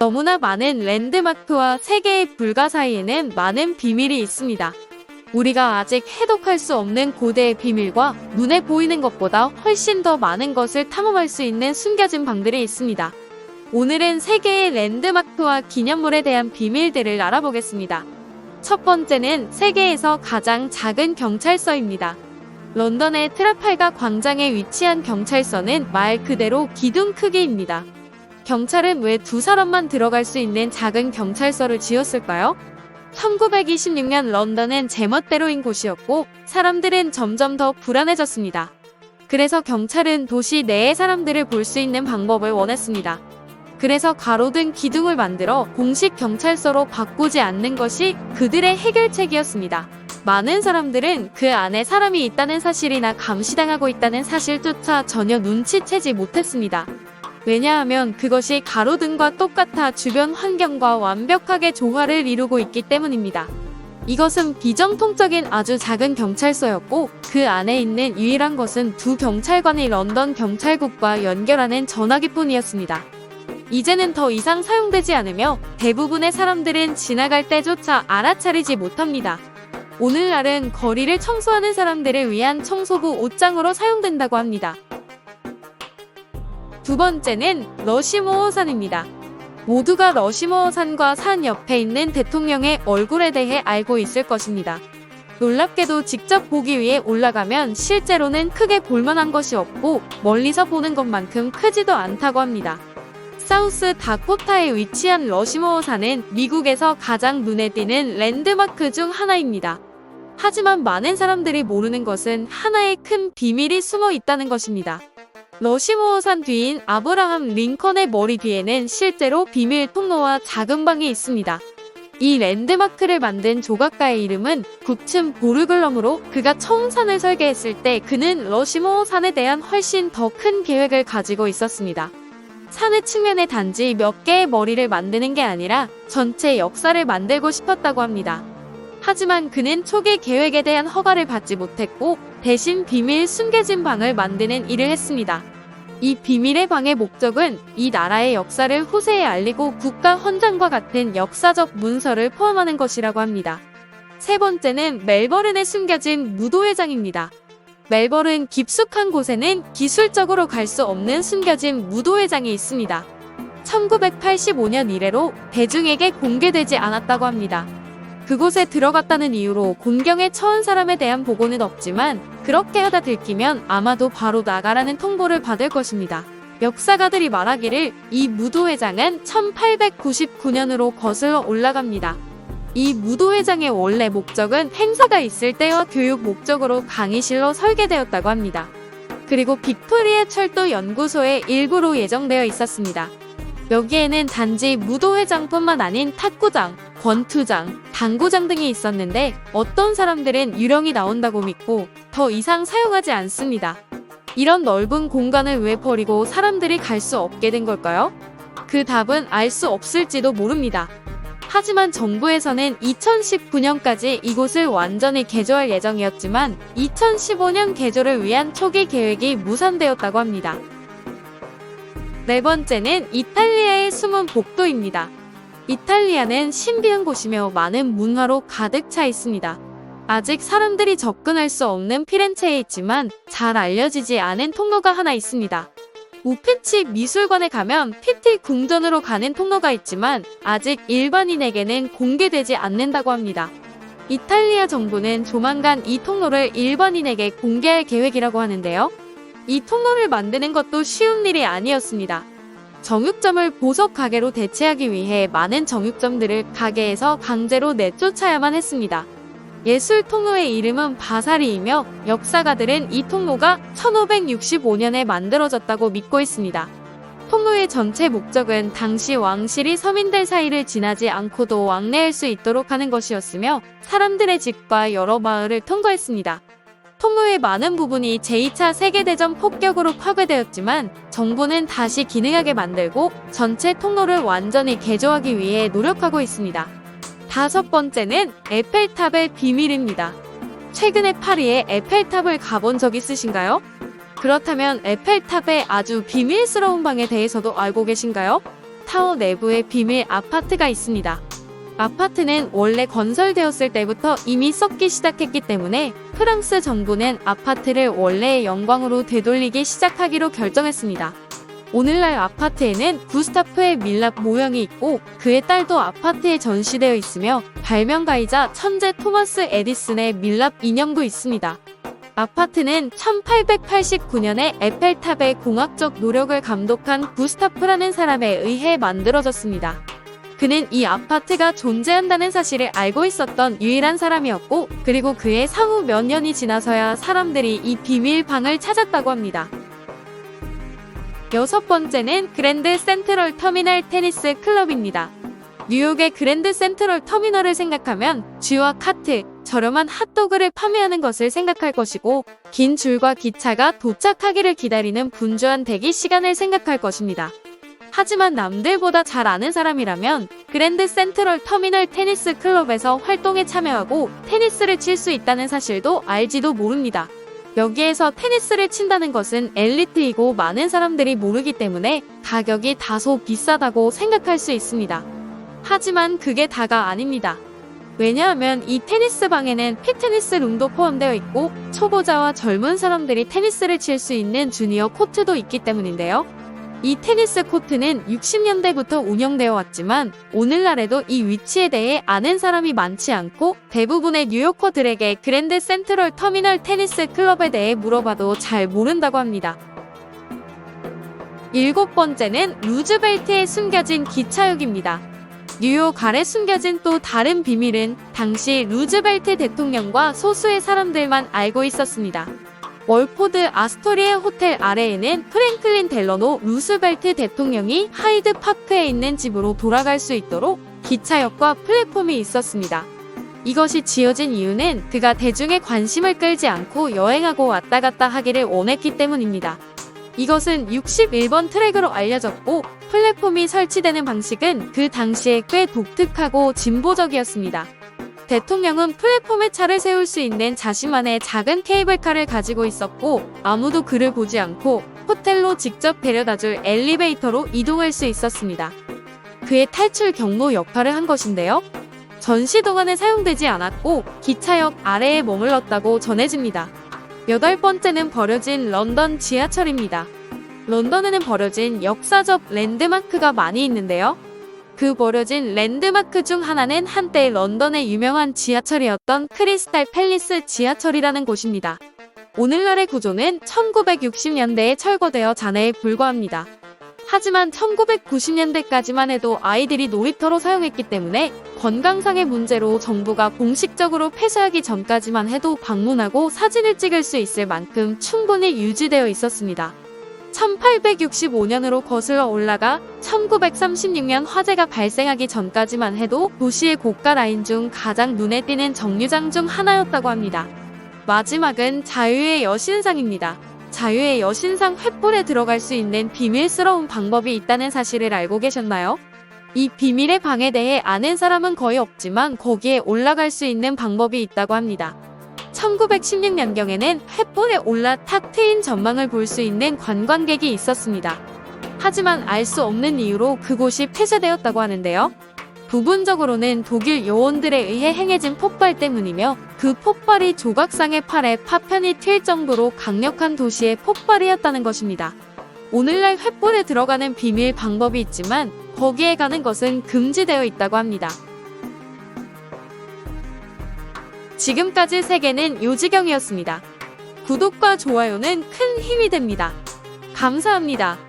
너무나 많은 랜드마크와 세계의 불가 사이에는 많은 비밀이 있습니다. 우리가 아직 해독할 수 없는 고대의 비밀과 눈에 보이는 것보다 훨씬 더 많은 것을 탐험할 수 있는 숨겨진 방들이 있습니다. 오늘은 세계의 랜드마크와 기념물에 대한 비밀들을 알아보겠습니다. 첫 번째는 세계에서 가장 작은 경찰서입니다. 런던의 트라팔가 광장에 위치한 경찰서는 말 그대로 기둥 크기입니다. 경찰은 왜 두 사람만 들어갈 수 있는 작은 경찰서를 지었을까요? 1926년 런던은 제멋대로인 곳이었고 사람들은 점점 더 불안해졌습니다. 그래서 경찰은 도시 내의 사람들을 볼 수 있는 방법을 원했습니다. 그래서 가로등 기둥을 만들어 공식 경찰서로 바꾸지 않는 것이 그들의 해결책이었습니다. 많은 사람들은 그 안에 사람이 있다는 사실이나 감시당하고 있다는 사실조차 전혀 눈치채지 못했습니다. 왜냐하면 그것이 가로등과 똑같아 주변 환경과 완벽하게 조화를 이루고 있기 때문입니다. 이것은 비정통적인 아주 작은 경찰서였고 그 안에 있는 유일한 것은 두 경찰관이 런던 경찰국과 연결하는 전화기뿐이었습니다. 이제는 더 이상 사용되지 않으며 대부분의 사람들은 지나갈 때조차 알아차리지 못합니다. 오늘날은 거리를 청소하는 사람들을 위한 청소부 옷장으로 사용된다고 합니다. 두 번째는 러시모어 산입니다. 모두가 러시모어 산과 산 옆에 있는 대통령의 얼굴에 대해 알고 있을 것입니다. 놀랍게도 직접 보기 위해 올라가면 실제로는 크게 볼만한 것이 없고 멀리서 보는 것만큼 크지도 않다고 합니다. 사우스 다코타에 위치한 러시모어 산은 미국에서 가장 눈에 띄는 랜드마크 중 하나입니다. 하지만 많은 사람들이 모르는 것은 하나의 큰 비밀이 숨어 있다는 것입니다. 러시모어 산 뒤인 아브라함 링컨의 머리 뒤에는 실제로 비밀 통로와 작은 방이 있습니다. 이 랜드마크를 만든 조각가의 이름은 구츠 보르글럼으로 그가 처음 산을 설계했을 때 그는 러시모어 산에 대한 훨씬 더 큰 계획을 가지고 있었습니다. 산의 측면에 단지 몇 개의 머리를 만드는 게 아니라 전체 역사를 만들고 싶었다고 합니다. 하지만 그는 초기 계획에 대한 허가를 받지 못했고 대신 비밀 숨겨진 방을 만드는 일을 했습니다. 이 비밀의 방의 목적은 이 나라의 역사를 후세에 알리고 국가 헌장과 같은 역사적 문서를 포함하는 것이라고 합니다. 세 번째는 멜버른에 숨겨진 무도회장입니다. 멜버른 깊숙한 곳에는 기술적으로 갈 수 없는 숨겨진 무도회장이 있습니다. 1985년 이래로 대중에게 공개되지 않았다고 합니다. 그곳에 들어갔다는 이유로 곤경에 처한 사람에 대한 보고는 없지만 그렇게 하다 들키면 아마도 바로 나가라는 통보를 받을 것입니다. 역사가들이 말하기를 이 무도회장은 1899년으로 거슬러 올라갑니다. 이 무도회장의 원래 목적은 행사가 있을 때와 교육 목적으로 강의실로 설계되었다고 합니다. 그리고 빅토리아 철도 연구소의 일부로 예정되어 있었습니다. 여기에는 단지 무도회장뿐만 아닌 탁구장, 권투장, 당구장 등이 있었는데 어떤 사람들은 유령이 나온다고 믿고 더 이상 사용하지 않습니다. 이런 넓은 공간을 왜 버리고 사람들이 갈 수 없게 된 걸까요? 그 답은 알 수 없을지도 모릅니다. 하지만 정부에서는 2019년까지 이곳을 완전히 개조할 예정이었지만 2015년 개조를 위한 초기 계획이 무산되었다고 합니다. 네 번째는 이탈리아의 숨은 복도입니다. 이탈리아는 신비한 곳이며 많은 문화로 가득 차 있습니다. 아직 사람들이 접근할 수 없는 피렌체에 있지만 잘 알려지지 않은 통로가 하나 있습니다. 우피치 미술관에 가면 피티 궁전으로 가는 통로가 있지만 아직 일반인에게는 공개되지 않는다고 합니다. 이탈리아 정부는 조만간 이 통로를 일반인에게 공개할 계획이라고 하는데요. 이 통로를 만드는 것도 쉬운 일이 아니었습니다. 정육점을 보석 가게로 대체하기 위해 많은 정육점들을 가게에서 강제로 내쫓아야만 했습니다. 예술 통로의 이름은 바사리이며 역사가들은 이 통로가 1565년에 만들어졌다고 믿고 있습니다. 통로의 전체 목적은 당시 왕실이 서민들 사이를 지나지 않고도 왕래할 수 있도록 하는 것이었으며 사람들의 집과 여러 마을을 통과했습니다. 통로의 많은 부분이 제2차 세계대전 폭격으로 파괴되었지만 정부는 다시 기능하게 만들고 전체 통로를 완전히 개조하기 위해 노력하고 있습니다. 다섯 번째는 에펠탑의 비밀입니다. 최근에 파리에 에펠탑을 가본 적 있으신가요? 그렇다면 에펠탑의 아주 비밀스러운 방에 대해서도 알고 계신가요? 타워 내부에 비밀 아파트가 있습니다. 아파트는 원래 건설되었을 때부터 이미 썩기 시작했기 때문에 프랑스 정부는 아파트를 원래의 영광으로 되돌리기 시작하기로 결정했습니다. 오늘날 아파트에는 구스타프의 밀랍 모형이 있고 그의 딸도 아파트에 전시되어 있으며 발명가이자 천재 토마스 에디슨의 밀랍 인형도 있습니다. 아파트는 1889년에 에펠탑의 공학적 노력을 감독한 구스타프라는 사람에 의해 만들어졌습니다. 그는 이 아파트가 존재한다는 사실을 알고 있었던 유일한 사람이었고, 그리고 그의 상후 몇 년이 지나서야 사람들이 이 비밀 방을 찾았다고 합니다. 여섯 번째는 그랜드 센트럴 터미널 테니스 클럽입니다. 뉴욕의 그랜드 센트럴 터미널을 생각하면 쥐와 카트, 저렴한 핫도그를 판매하는 것을 생각할 것이고, 긴 줄과 기차가 도착하기를 기다리는 분주한 대기 시간을 생각할 것입니다. 하지만 남들보다 잘 아는 사람이라면 그랜드 센트럴 터미널 테니스 클럽에서 활동에 참여하고 테니스를 칠 수 있다는 사실도 알지도 모릅니다. 여기에서 테니스를 친다는 것은 엘리트이고 많은 사람들이 모르기 때문에 가격이 다소 비싸다고 생각할 수 있습니다. 하지만 그게 다가 아닙니다. 왜냐하면 이 테니스 방에는 피트니스 룸도 포함되어 있고 초보자와 젊은 사람들이 테니스를 칠 수 있는 주니어 코트도 있기 때문인데요. 이 테니스 코트는 60년대부터 운영되어 왔지만 오늘날에도 이 위치에 대해 아는 사람이 많지 않고 대부분의 뉴요커들에게 그랜드 센트럴 터미널 테니스 클럽에 대해 물어봐도 잘 모른다고 합니다. 일곱 번째는 루즈벨트에 숨겨진 기차역입니다. 뉴욕 아래 숨겨진 또 다른 비밀은 당시 루즈벨트 대통령과 소수의 사람들만 알고 있었습니다. 월포드 아스토리아 호텔 아래에는 프랭클린 델러노 루스벨트 대통령이 하이드 파크에 있는 집으로 돌아갈 수 있도록 기차역과 플랫폼이 있었습니다. 이것이 지어진 이유는 그가 대중의 관심을 끌지 않고 여행하고 왔다 갔다 하기를 원했기 때문입니다. 이것은 61번 트랙으로 알려졌고 플랫폼이 설치되는 방식은 그 당시에 꽤 독특하고 진보적이었습니다. 대통령은 플랫폼에 차를 세울 수 있는 자신만의 작은 케이블카를 가지고 있었고 아무도 그를 보지 않고 호텔로 직접 데려다줄 엘리베이터로 이동할 수 있었습니다. 그의 탈출 경로 역할을 한 것인데요. 전시 동안에 사용되지 않았고 기차역 아래에 머물렀다고 전해집니다. 여덟 번째는 버려진 런던 지하철입니다. 런던에는 버려진 역사적 랜드마크가 많이 있는데요. 그 버려진 랜드마크 중 하나는 한때 런던의 유명한 지하철이었던 크리스탈 팰리스 지하철이라는 곳입니다. 오늘날의 구조는 1960년대에 철거되어 잔해에 불과합니다. 하지만 1990년대까지만 해도 아이들이 놀이터로 사용했기 때문에 건강상의 문제로 정부가 공식적으로 폐쇄하기 전까지만 해도 방문하고 사진을 찍을 수 있을 만큼 충분히 유지되어 있었습니다. 1865년으로 거슬러 올라가 1936년 화재가 발생하기 전까지만 해도 도시의 고가 라인 중 가장 눈에 띄는 정류장 중 하나였다고 합니다. 마지막은 자유의 여신상입니다. 자유의 여신상 횃불에 들어갈 수 있는 비밀스러운 방법이 있다는 사실을 알고 계셨나요? 이 비밀의 방에 대해 아는 사람은 거의 없지만 거기에 올라갈 수 있는 방법이 있다고 합니다. 1916년경에는 횃불에 올라 탁 트인 전망을 볼 수 있는 관광객이 있었습니다. 하지만 알 수 없는 이유로 그곳이 폐쇄되었다고 하는데요. 부분적으로는 독일 요원들에 의해 행해진 폭발 때문이며 그 폭발이 조각상의 팔에 파편이 튈 정도로 강력한 도시의 폭발이었다는 것입니다. 오늘날 횃불에 들어가는 비밀 방법이 있지만 거기에 가는 것은 금지되어 있다고 합니다. 지금까지 세계는 요지경이었습니다. 구독과 좋아요는 큰 힘이 됩니다. 감사합니다.